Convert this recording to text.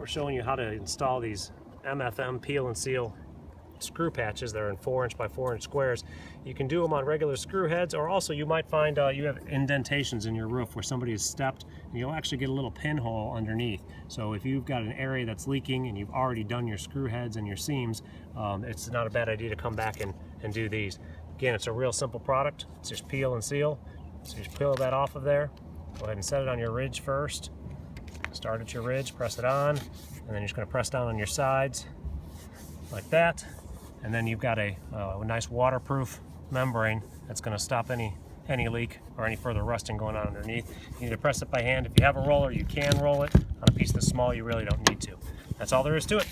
we're showing you how to install these MFM peel and seal screw patches. They're in 4" by 4" squares. You can do them on regular screw heads, or also you might find you have indentations in your roof where somebody has stepped, and you'll actually get a little pinhole underneath. So if you've got an area that's leaking and you've already done your screw heads and your seams, it's not a bad idea to come back and do these. Again, it's a real simple product. It's just peel and seal. So just peel that off of there. Go ahead and set it on your ridge first. Start at your ridge, press it on, and then you're just going to press down on your sides like that. And then you've got a nice waterproof membrane that's going to stop any leak or any further rusting going on underneath. You need to press it by hand. If you have a roller, you can roll it. On a piece this small, you really don't need to. That's all there is to it.